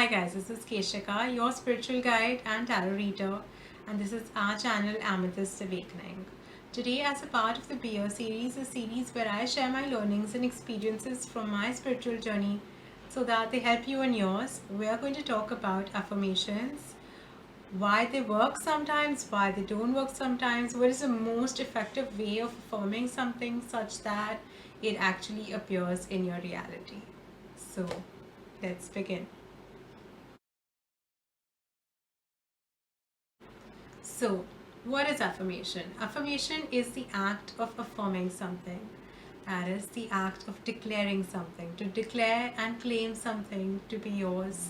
Hi guys, this is Keshika, your spiritual guide and tarot reader, and this is our channel Amethyst Awakening. Today, as a part of the Be.Here series, a series where I share my learnings and experiences from my spiritual journey so that they help you in yours, we are going to talk about affirmations, why they work sometimes, why they don't work sometimes, what is the most effective way of affirming something such that it actually appears in your reality. So, let's begin. So, what is affirmation? Affirmation is the act of affirming something. That is the act of declaring something, to declare and claim something to be yours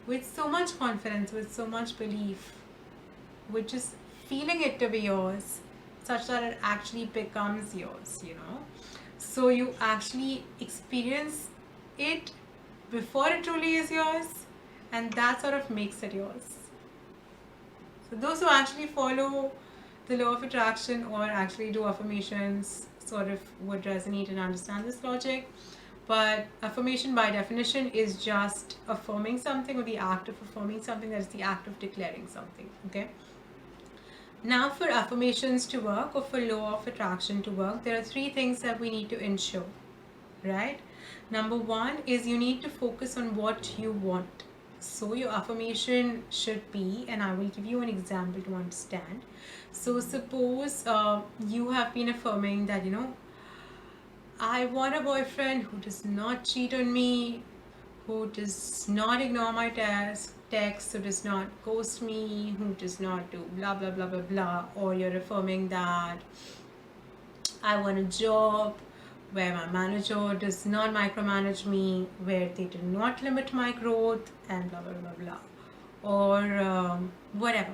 with so much confidence, with so much belief, with just feeling it to be yours, such that it actually becomes yours. So, you actually experience it before it truly is yours, and that sort of makes it yours. So those who actually follow the law of attraction or actually do affirmations sort of would resonate and understand this logic. But affirmation by definition is just affirming something, or the act of affirming something. That is the act of declaring something. Okay. Now, for affirmations to work, or for law of attraction to work, there are three things that we need to ensure, right? Number one is you need to focus on what you want. So your affirmation should be, and I will give you an example to understand. So suppose you have been affirming that, I want a boyfriend who does not cheat on me, who does not ignore my texts, who does not ghost me, who does not do blah blah blah blah blah. Or you're affirming that I want a job where my manager does not micromanage me, where they do not limit my growth, and blah blah blah blah, or whatever.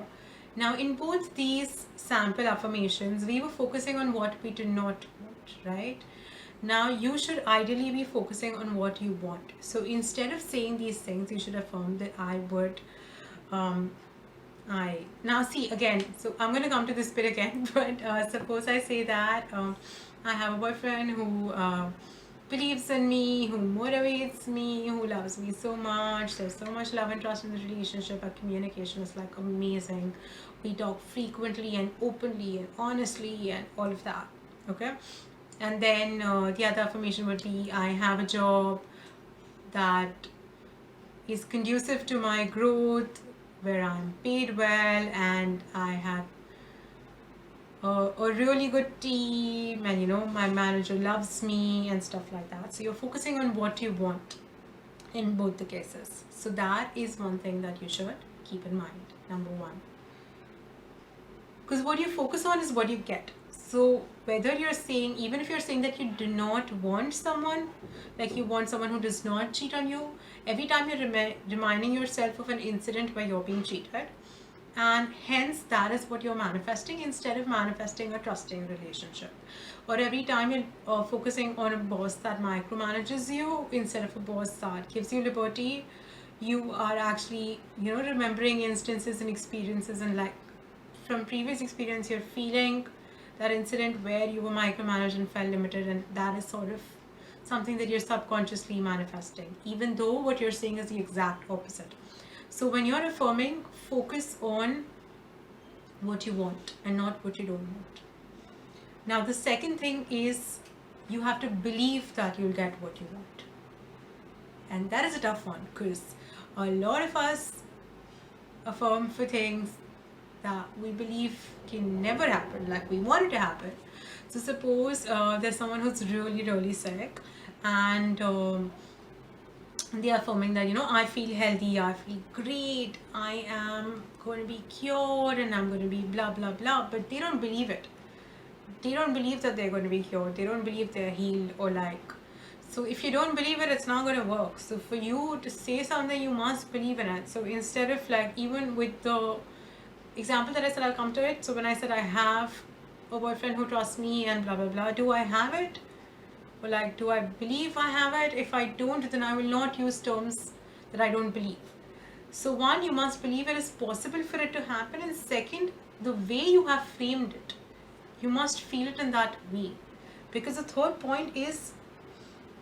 Now, in both these sample affirmations, we were focusing on what we do not want, right? Now, you should ideally be focusing on what you want. So, instead of saying these things, you should affirm that I would. I now see again. So I'm going to come to this bit again. But suppose I say that I have a boyfriend who believes in me, who motivates me, who loves me so much. There's so much love and trust in the relationship. Our communication is like amazing. We talk frequently and openly and honestly and all of that. Okay. And then the other affirmation would be I have a job that is conducive to my growth, where I'm paid well and I have a really good team, and my manager loves me and stuff like that. So you're focusing on what you want in both the cases. So that is one thing that you should keep in mind, number one. Because what you focus on is what you get. So whether you're saying, even if you're saying that you do not want someone, like you want someone who does not cheat on you, every time you're reminding yourself of an incident where you're being cheated, and hence that is what you're manifesting instead of manifesting a trusting relationship. Or every time you're focusing on a boss that micromanages you instead of a boss that gives you liberty, you are actually remembering instances and experiences, and like from previous experience you're feeling that incident where you were micromanaged and felt limited, and that is sort of something that you're subconsciously manifesting, even though what you're saying is the exact opposite. So when you're affirming, focus on what you want and not what you don't want. Now, the second thing is you have to believe that you'll get what you want. And that is a tough one, because a lot of us affirm for things that we believe can never happen, like we want it to happen. So suppose there's someone who's really, really sick, and they are affirming that I feel healthy, I feel great, I am going to be cured, and I'm going to be blah blah blah, but they don't believe it. They don't believe that they're going to be cured. They don't believe they're healed, or like, so if you don't believe it, it's not going to work. So for you to say something, you must believe in it. So instead of, like, even with the example that I said, I'll come to it. So when I said I have a boyfriend who trusts me and blah blah blah, do I have it? Or like, do I believe I have it? If I don't, then I will not use terms that I don't believe. So one, you must believe it is possible for it to happen, and second, the way you have framed it, you must feel it in that way. Because the third point is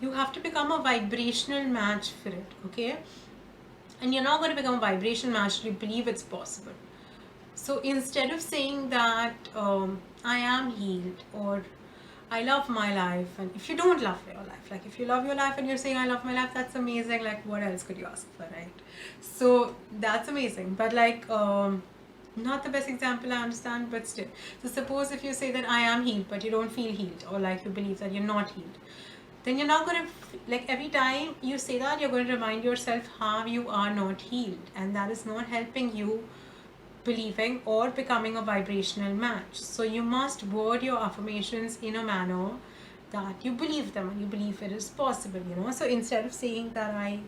you have to become a vibrational match for it. Okay, And you're not going to become a vibration match till you believe it's possible. So instead of saying that I am healed or I love my life, and if you don't love your life, like if you love your life and you're saying I love my life, that's amazing. Like what else could you ask for, right? So that's amazing. But like not the best example, I understand, but still. So suppose if you say that I am healed, but you don't feel healed, or like you believe that you're not healed, then you're not going to, like every time you say that, you're going to remind yourself how you are not healed, and that is not helping you believing or becoming a vibrational match. So you must word your affirmations in a manner that you believe them and you believe it is possible, you know. So instead of saying that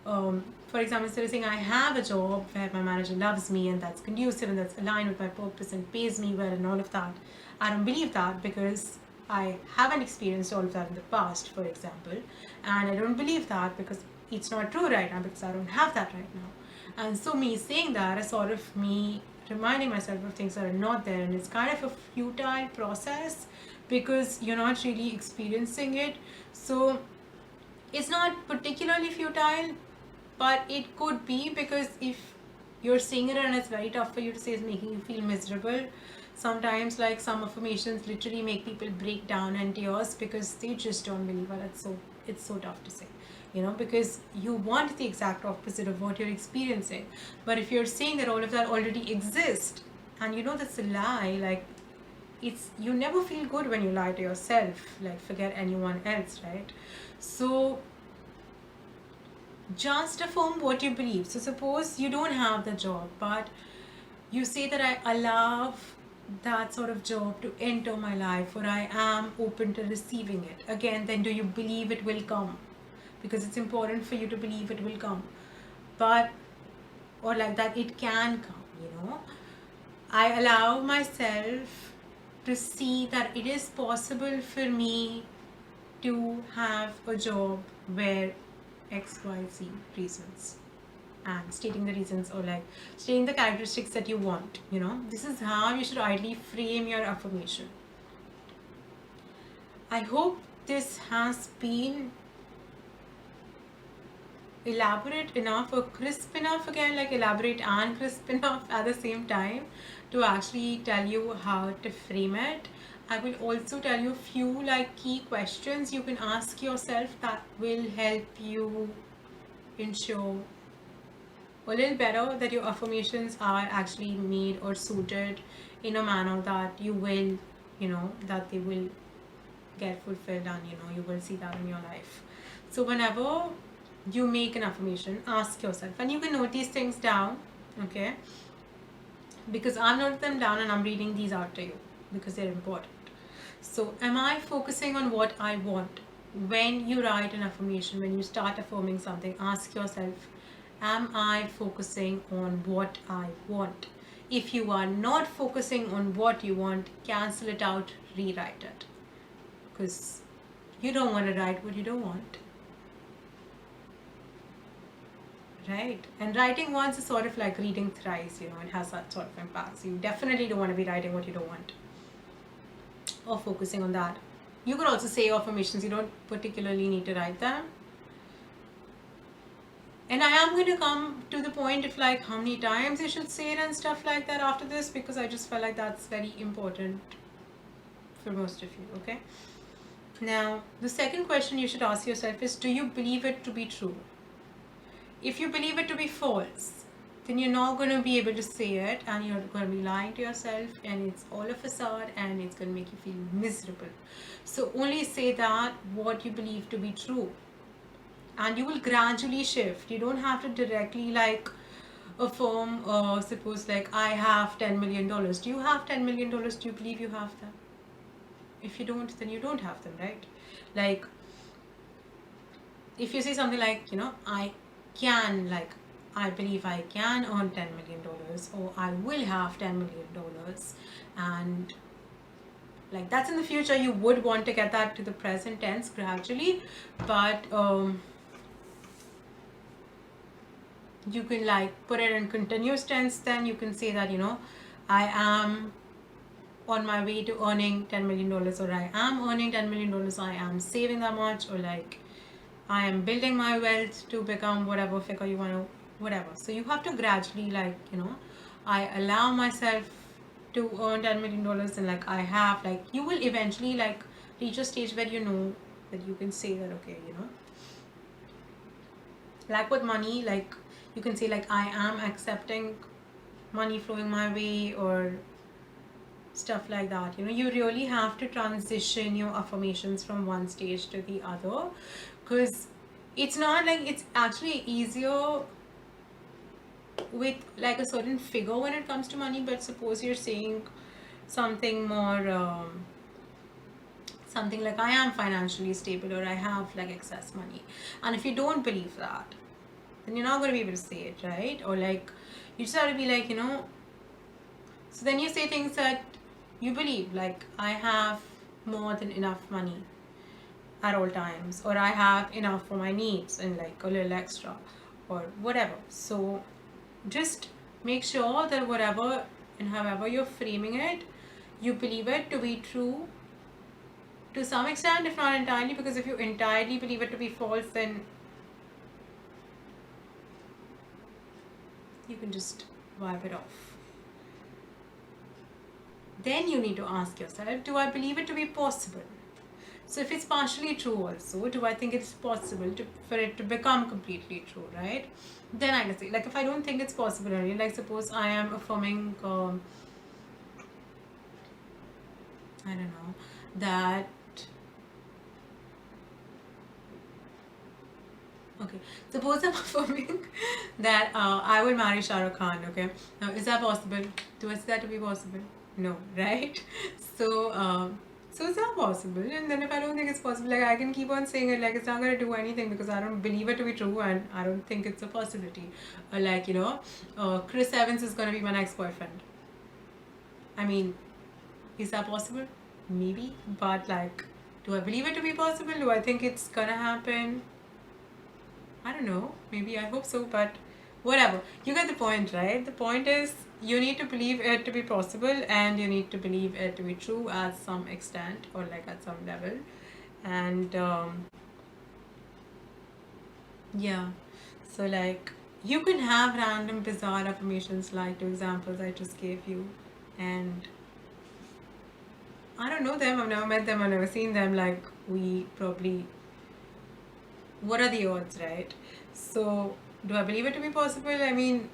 for example, instead of saying I have a job where my manager loves me and that's conducive and that's aligned with my purpose and pays me well and all of that, I don't believe that because I haven't experienced all of that in the past, for example, and I don't believe that because it's not true right now because I don't have that right now. And so me saying that is sort of me reminding myself of things that are not there, and it's kind of a futile process because you're not really experiencing it. So it's not particularly futile, but it could be, because if you're seeing it and it's very tough for you to say, it's making you feel miserable. Sometimes like some affirmations literally make people break down in tears because they just don't believe it. It's so tough to say, you know, because you want the exact opposite of what you're experiencing. But if you're saying that all of that already exists and you know that's a lie, like it's, you never feel good when you lie to yourself, like forget anyone else, right? So just affirm what you believe. So suppose you don't have the job, but you say that I allow that sort of job to enter my life, or I am open to receiving it. Again, then do you believe it will come? Because it's important for you to believe it will come. But, or like that it can come, you know. I allow myself to see that it is possible for me to have a job where XYZ reasons, and stating the reasons, or like stating the characteristics that you want, you know. This is how you should ideally frame your affirmation. I hope this has been elaborate enough or crisp enough, again like elaborate and crisp enough at the same time, to actually tell you how to frame it. I will also tell you a few like key questions you can ask yourself that will help you ensure a little better that your affirmations are actually made or suited in a manner that you will, you know, that they will get fulfilled, and you know you will see that in your life. So whenever you make an affirmation, ask yourself, and you can note these things down, okay, because I've noted them down and I'm reading these out to you because they're important. So am I focusing on what I want? When you write an affirmation, when you start affirming something, ask yourself, am I focusing on what I want? If you are not focusing on what you want, cancel it out, rewrite it, because you don't want to write what you don't want, right? And writing once is sort of like reading thrice, you know, it has that sort of impact. So you definitely don't want to be writing what you don't want or focusing on that. You could also say affirmations, you don't particularly need to write them. And I am going to come to the point of like how many times you should say it and stuff like that after this, because I just felt like that's very important for most of you, okay? Now, the second question you should ask yourself is, do you believe it to be true? If you believe it to be false, then you're not going to be able to say it, and you're going to be lying to yourself, and it's all a facade, and it's going to make you feel miserable. So only say that what you believe to be true, and you will gradually shift. You don't have to directly like affirm, suppose like I have $10 million. Do you have $10 million? Do you believe you have them? If you don't, then you don't have them, right? Like if you say something like, you know, I can, like I believe I can earn $10 million, or I will have $10 million, and like that's in the future. You would want to get that to the present tense gradually, but you can like put it in continuous tense. Then you can say that, you know, I am on my way to earning $10 million, or I am earning $10 million, I am saving that much, or like I am building my wealth to become whatever figure you want to whatever. So you have to gradually, like, I allow myself to earn $10 million, and like I have, like, you will eventually like reach a stage where that you can say that, okay, like with money, like you can say like I am accepting money flowing my way, or stuff like that. You really have to transition your affirmations from one stage to the other, because it's not like it's actually easier with like a certain figure when it comes to money. But suppose you're saying something more something like I am financially stable, or I have like excess money, and if you don't believe that, then you're not going to be able to say it, right? Or like you just have to be like, so then you say things that you believe, like I have more than enough money at all times, or I have enough for my needs and like a little extra, or whatever. So just make sure that whatever and however you're framing it, you believe it to be true to some extent, if not entirely, because if you entirely believe it to be false, then you can just wipe it off. Then you need to ask yourself, do I believe it to be possible? So if it's partially true also, do I think it's possible for it to become completely true, right? Then I can say, like, if I don't think it's possible, really, like suppose I am affirming, I don't know, that, okay, suppose I'm affirming that I will marry Shah Rukh Khan, okay? Now, is that possible? Do I see that to be possible? No, right? So, so it's not possible. And then if I don't think it's possible, like I can keep on saying it, like it's not going to do anything because I don't believe it to be true and I don't think it's a possibility. Or like, Chris Evans is going to be my next boyfriend. I mean, is that possible? Maybe. But like, do I believe it to be possible? Do I think it's going to happen? I don't know. Maybe I hope so, but whatever. You get the point, right? The point is you need to believe it to be possible and you need to believe it to be true at some extent or like at some level. And yeah, so like you can have random bizarre affirmations like the examples I just gave you, and I don't know them, I've never met them, I've never seen them. Like, we probably, what are the odds, right? So do I believe it to be possible? I mean,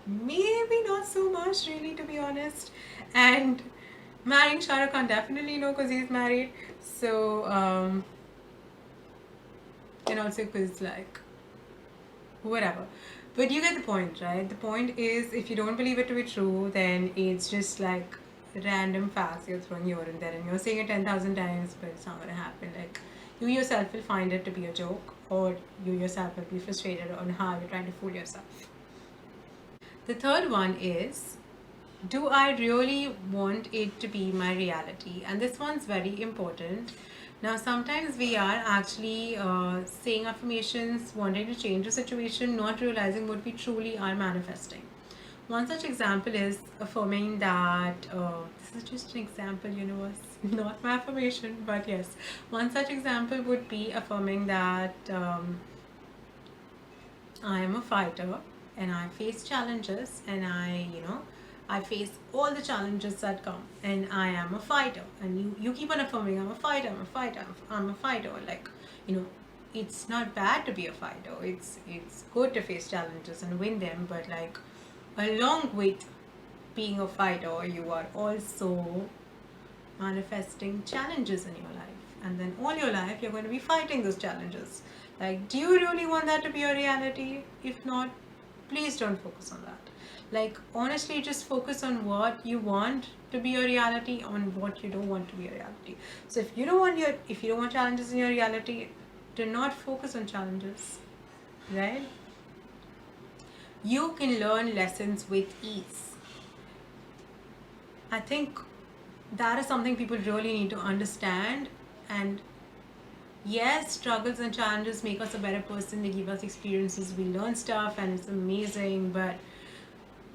maybe not so much, really, to be honest. And marrying Shah Rukh Khan, definitely no, because he's married. So and also because like whatever. But you get the point, right? The point is, if you don't believe it to be true, then it's just like random facts you're throwing here and there, and you're saying it 10,000 times, but it's not going to happen. Like, you yourself will find it to be a joke, or you yourself will be frustrated on how you're trying to fool yourself. The third one is, do I really want it to be my reality? And this one's very important. Now, sometimes we are actually saying affirmations, wanting to change a situation, not realizing what we truly are manifesting. One such example is affirming that, this is just an example, universe, not my affirmation, but yes. One such example would be affirming that I am a fighter and I face challenges, and I face all the challenges that come, and I am a fighter. And you keep on affirming, I'm a fighter, I'm a fighter, I'm a fighter. Like, it's not bad to be a fighter. It's good to face challenges and win them, but like, along with being a fighter, you are also manifesting challenges in your life. And then all your life, you're going to be fighting those challenges. Like, do you really want that to be your reality? If not, please don't focus on that. Like, honestly, just focus on what you want to be your reality, on what you don't want to be your reality. So if you don't want challenges in your reality, do not focus on challenges, right? You can learn lessons with ease. I think that is something people really need to understand. And yes, struggles and challenges make us a better person. They give us experiences, we learn stuff, and it's amazing. But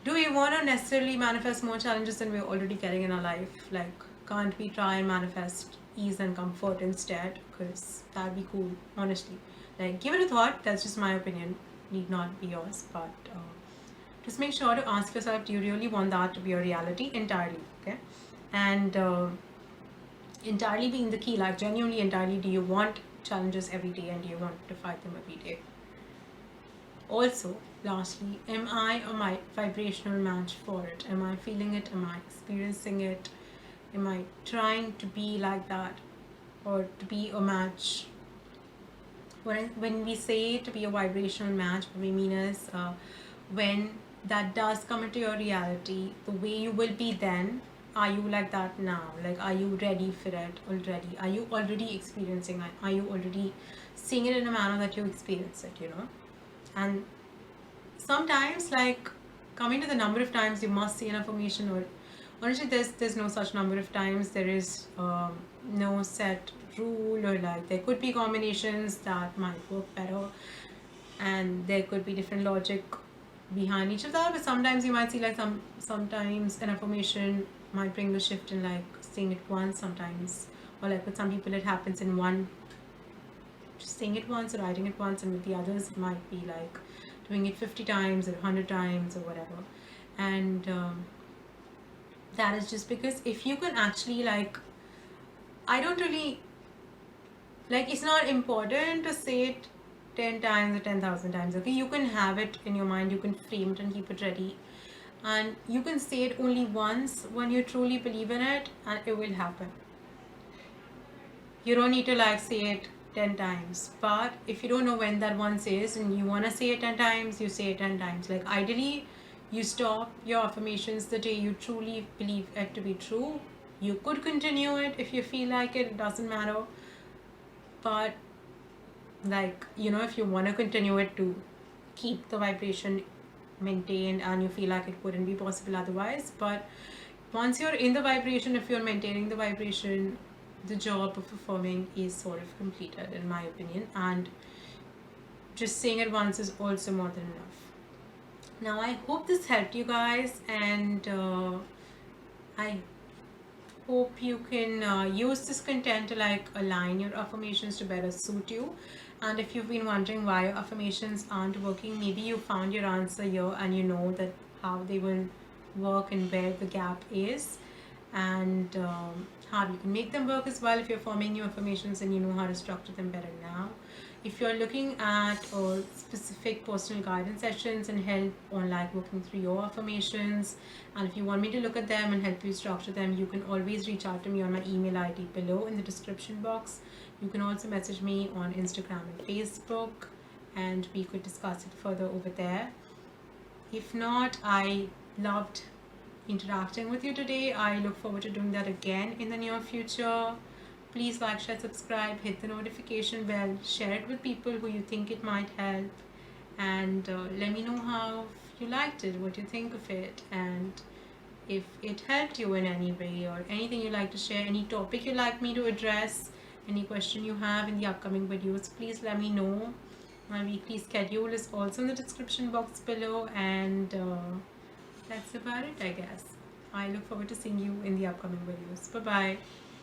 do we want to necessarily manifest more challenges than we're already getting in our life? Like, can't we try and manifest ease and comfort instead? Because that'd be cool, honestly. Like, give it a thought. That's just my opinion. need not be yours, but just make sure to ask yourself, do you really want that to be your reality entirely? Okay, and entirely being the key, like genuinely entirely, do you want challenges every day and do you want to fight them every day? Also, lastly, am I a vibrational match for it? Am I feeling it? Am I experiencing it? Am I trying to be like that or to be a match? When we say to be a vibrational match, what we mean is when that does come into your reality, the way you will be then, are you like that now? Like, are you ready for it already? Are you already experiencing it? Are you already seeing it in a manner that you experience it, you know? And sometimes, like, coming to the number of times you must see an affirmation, or honestly, there's no such number of times. There is no set rule, or like there could be combinations that might work better, and there could be different logic behind each of that. But sometimes you might see like sometimes an affirmation might bring a shift in like saying it once, sometimes, or like with some people it happens in one, just saying it once or writing it once, and with the others it might be like doing it 50 times or 100 times or whatever. And that is just because if you can actually, like, I don't really like, it's not important to say it 10 times or 10,000 times. Okay, you can have it in your mind, you can frame it and keep it ready, and you can say it only once when you truly believe in it, and it will happen. You don't need to like say it 10 times. But if you don't know when that once is and you want to say it 10 times, you say it 10 times. Like, ideally, you stop your affirmations the day you truly believe it to be true. You could continue it if you feel like it doesn't matter. But, like, you know, if you want to continue it to keep the vibration maintained and you feel like it wouldn't be possible otherwise. But once you're in the vibration, if you're maintaining the vibration, the job of affirming is sort of completed, in my opinion. And just saying it once is also more than enough. Now, I hope this helped you guys, and I hope you can use this content to like align your affirmations to better suit you. And if you've been wondering why your affirmations aren't working, maybe you found your answer here and you know that how they will work and where the gap is, and how you can make them work as well. If you're forming new affirmations and you know how to structure them better now. If you're looking at specific personal guidance sessions and help on like working through your affirmations, and if you want me to look at them and help you structure them, you can always reach out to me on my email ID below in the description box. You can also message me on Instagram and Facebook, and we could discuss it further over there. If not, I loved interacting with you today. I look forward to doing that again in the near future. Please like, share, subscribe, hit the notification bell, share it with people who you think it might help, and let me know how you liked it, what you think of it, and if it helped you in any way, or anything you'd like to share, any topic you'd like me to address, any question you have in the upcoming videos, please let me know. My weekly schedule is also in the description box below, and that's about it, I guess. I look forward to seeing you in the upcoming videos. Bye bye.